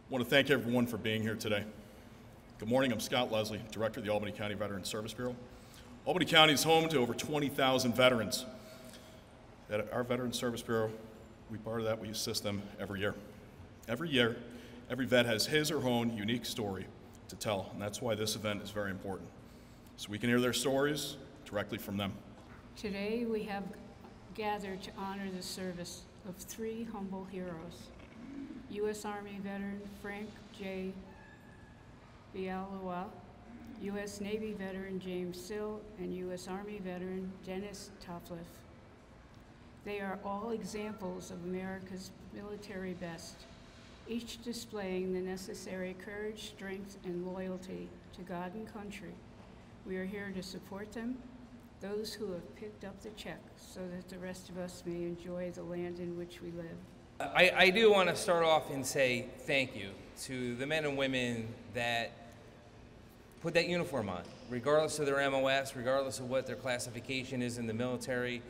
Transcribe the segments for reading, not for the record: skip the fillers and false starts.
I want to thank everyone for being here today. Good morning, I'm Scott Leslie, Director of the Albany County Veterans Service Bureau. Albany County is home to over 20,000 veterans. At our Veterans Service Bureau, part of that, we assist them every year. Every year, every vet has his or her own unique story to tell, and that's why this event is very important. So we can hear their stories directly from them. Today we have gathered to honor the service of three humble heroes. U.S. Army veteran Frank J. Bialowa, U.S. Navy veteran James Sill, and U.S. Army veteran Dennis Topliff. They are all examples of America's military best, each displaying the necessary courage, strength, and loyalty to God and country. We are here to support them, those who have picked up the check, so that the rest of us may enjoy the land in which we live. I do want to start off and say thank you to the men and women that put that uniform on. Regardless of their MOS, regardless of what their classification is in the military,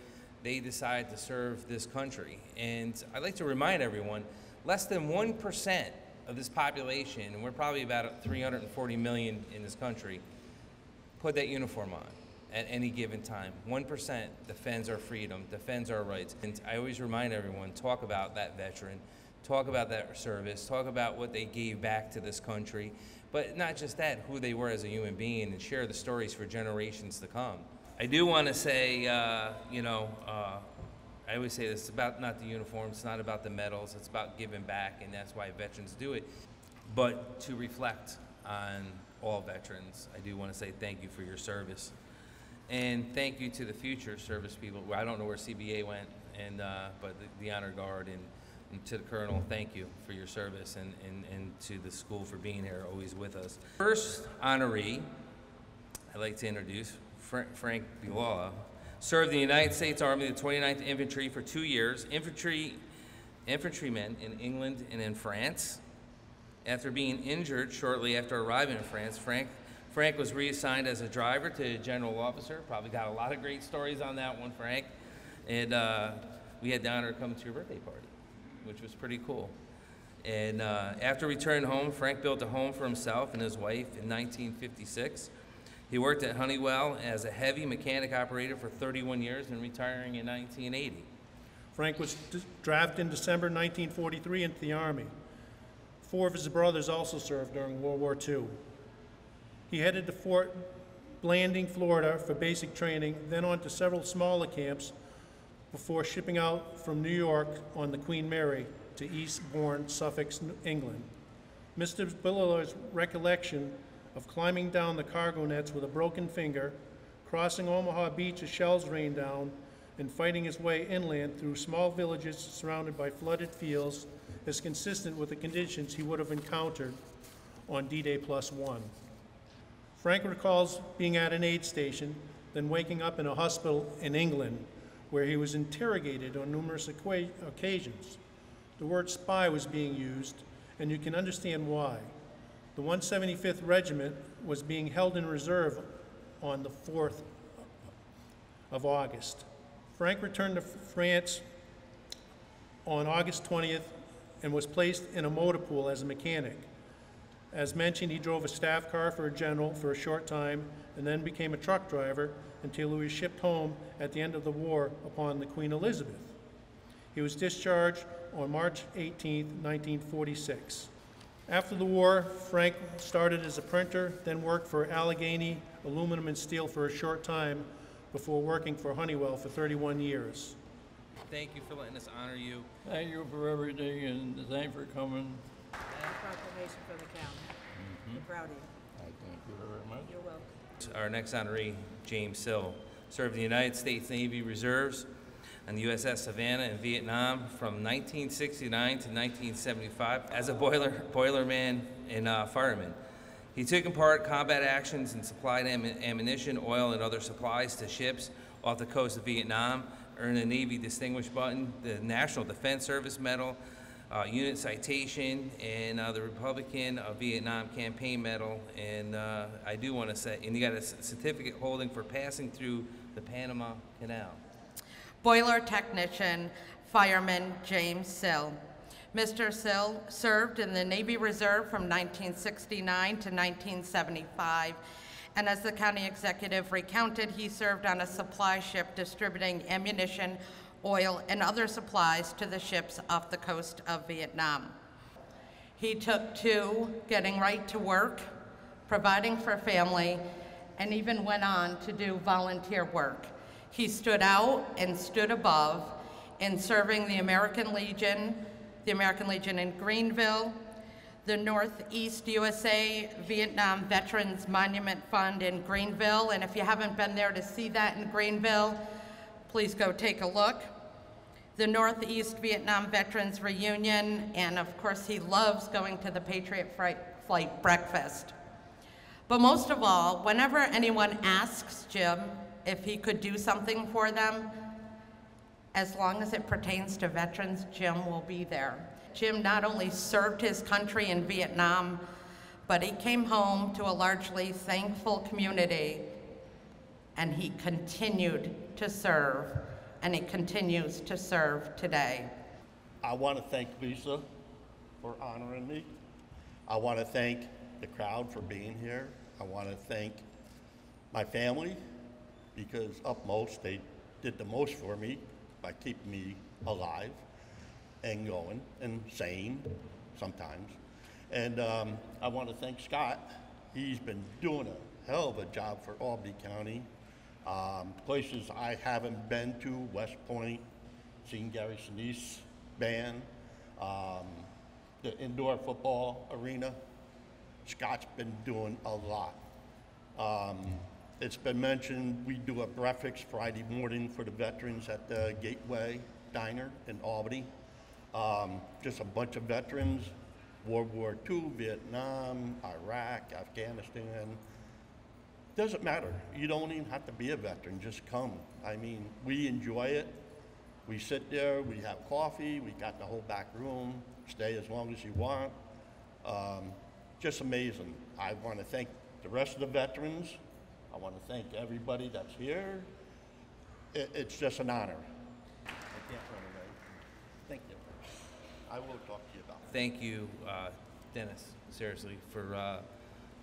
they decide to serve this country. And I'd like to remind everyone, less than 1% of this population, and we're probably about 340 million in this country, put that uniform on at any given time. 1% defends our freedom, defends our rights. And I always remind everyone, talk about that veteran, talk about that service, talk about what they gave back to this country, but not just that, who they were as a human being, and share the stories for generations to come. I do want to say, I always say this, it's about not the uniform, it's not about the medals, it's about giving back, and that's why veterans do it. But to reflect on all veterans, I do want to say thank you for your service. And thank you to the future service people. I don't know where CBA went, and but the Honor Guard, and to the Colonel, thank you for your service, and to the school for being here, always with us. First honoree I'd like to introduce, Frank Bialowa, served in the United States Army, the 29th Infantry for 2 years, infantryman in England and in France. After being injured shortly after arriving in France, Frank was reassigned as a driver to general officer. Probably got a lot of great stories on that one, Frank. And we had the honor of coming to your birthday party, which was pretty cool. And after returning home, Frank built a home for himself and his wife in 1956. He worked at Honeywell as a heavy mechanic operator for 31 years and retiring in 1980. Frank was drafted in December 1943 into the Army. 4 of his brothers also served during World War II. He headed to Fort Blanding, Florida for basic training, then on to several smaller camps before shipping out from New York on the Queen Mary to Eastbourne, Suffolk, England. Mr. Bialowa's recollection of climbing down the cargo nets with a broken finger, crossing Omaha Beach as shells rained down, and fighting his way inland through small villages surrounded by flooded fields is consistent with the conditions he would have encountered on D-Day +1. Frank recalls being at an aid station, then waking up in a hospital in England, where he was interrogated on numerous occasions. The word spy was being used, and you can understand why. The 175th Regiment was being held in reserve on the 4th of August. Frank returned to France on August 20th and was placed in a motor pool as a mechanic. As mentioned, he drove a staff car for a general for a short time and then became a truck driver until he was shipped home at the end of the war upon the Queen Elizabeth. He was discharged on March 18, 1946. After the war, Frank started as a printer, then worked for Allegheny Aluminum and Steel for a short time before working for Honeywell for 31 years. Thank you for letting us honor you. Thank you for everything, and thank you for coming. And a proclamation for the county. We're proud of you. I thank you very much. You're welcome. Our next honoree, James Sill, served in the United States Navy Reserves on the USS Savannah in Vietnam from 1969 to 1975 as a boilerman and fireman. He took in part combat actions and supplied ammunition, oil, and other supplies to ships off the coast of Vietnam, earned the Navy Distinguished Button, the National Defense Service Medal, Unit Citation, and the Republican of Vietnam Campaign Medal. And I do want to say, and he got a certificate holding for passing through the Panama Canal. Boiler technician, fireman James Sill, Mr. Sill served in the Navy Reserve from 1969 to 1975, and as the county executive recounted, he served on a supply ship distributing ammunition, oil, and other supplies to the ships off the coast of Vietnam. He took to getting right to work, providing for family, and even went on to do volunteer work. He stood out and stood above in serving the American Legion in Greenville, the Northeast USA Vietnam Veterans Monument Fund in Greenville, and if you haven't been there to see that in Greenville, please go take a look. The Northeast Vietnam Veterans Reunion, and of course he loves going to the Patriot Flight breakfast. But most of all, whenever anyone asks Jim if he could do something for them, as long as it pertains to veterans, Jim will be there. Jim not only served his country in Vietnam, but he came home to a largely thankful community, and he continued to serve, and he continues to serve today. I want to thank Lisa for honoring me. I want to thank the crowd for being here. I want to thank my family, because upmost they did the most for me by keeping me alive and going and sane sometimes. And I want to thank Scott. He's been doing a hell of a job for Albany County. Places I haven't been to, West Point, seen Gary Sinise band, the indoor football arena. Scott's been doing a lot. It's been mentioned, we do a breakfast Friday morning for the veterans at the Gateway Diner in Albany. Just a bunch of veterans, World War II, Vietnam, Iraq, Afghanistan. Doesn't matter. You don't even have to be a veteran, just come. I mean, we enjoy it. We sit there, we have coffee, we got the whole back room, stay as long as you want. Just amazing. I want to thank the rest of the veterans. I want to thank everybody that's here. It's just an honor. I can't run away. Thank you. I will talk to you about it. Thank you, Dennis, seriously, for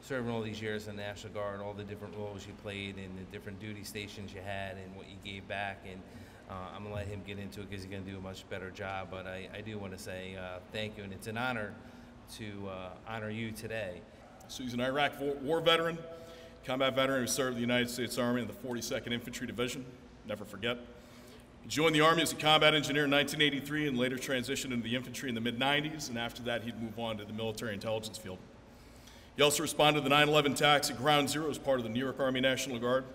serving all these years in the National Guard, all the different roles you played and the different duty stations you had and what you gave back. And I'm going to let him get into it because he's going to do a much better job. But I do want to say thank you, and it's an honor to honor you today. So he's an Iraq war veteran, combat veteran who served the United States Army in the 42nd Infantry Division. Never forget. He joined the Army as a combat engineer in 1983 and later transitioned into the infantry in the mid-90s, and after that he'd move on to the military intelligence field. He also responded to the 9/11 attacks at Ground Zero as part of the New York Army National Guard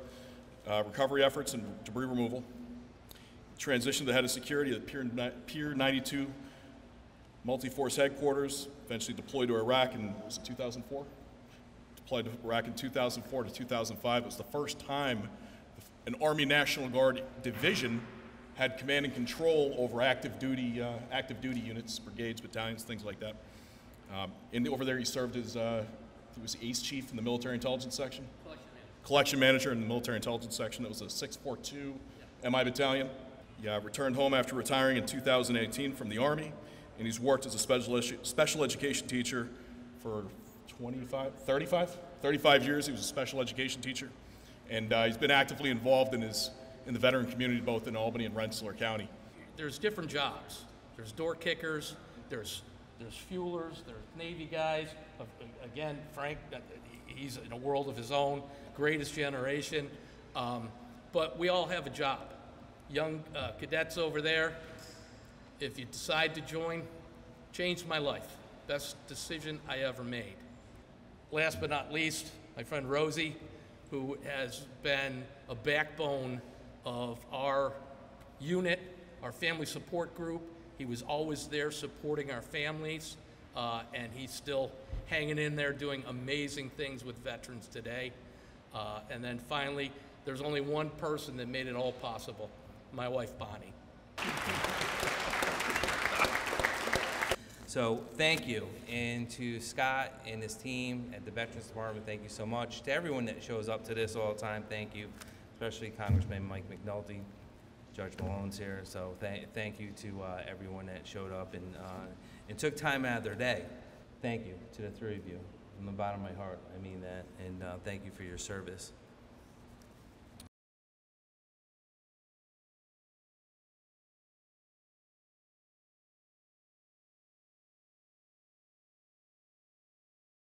recovery efforts and debris removal. He transitioned to the head of security at Pier 92 Multi-Force Headquarters, eventually deployed to Iraq in, was it 2004? Deployed to Iraq in 2004 to 2005. It was the first time an Army National Guard division had command and control over active duty units, brigades, battalions, things like that. Over there he served as, he was ace chief in the military intelligence section. Collection manager in the military intelligence section. That was a 642 MI battalion. He returned home after retiring in 2018 from the Army, and he's worked as a special education teacher for 35 years. He was a special education teacher, and he's been actively involved in the veteran community both in Albany and Rensselaer County. There's different jobs. There's door kickers, there's fuelers, there's Navy guys. Again, Frank, he's in a world of his own, greatest generation. But we all have a job. Young cadets over there, if you decide to join, changed my life. Best decision I ever made. Last but not least, my friend Rosie, who has been a backbone of our unit, our family support group. He was always there supporting our families, and he's still hanging in there doing amazing things with veterans today. And then finally, there's only one person that made it all possible, my wife, Bonnie. So thank you, and to Scott and his team at the Veterans Department, thank you so much. To everyone that shows up to this all the time, thank you, especially Congressman Mike McNulty, Judge Malone's here, so thank you to everyone that showed up and took time out of their day. Thank you to the three of you. From the bottom of my heart, I mean that, and thank you for your service.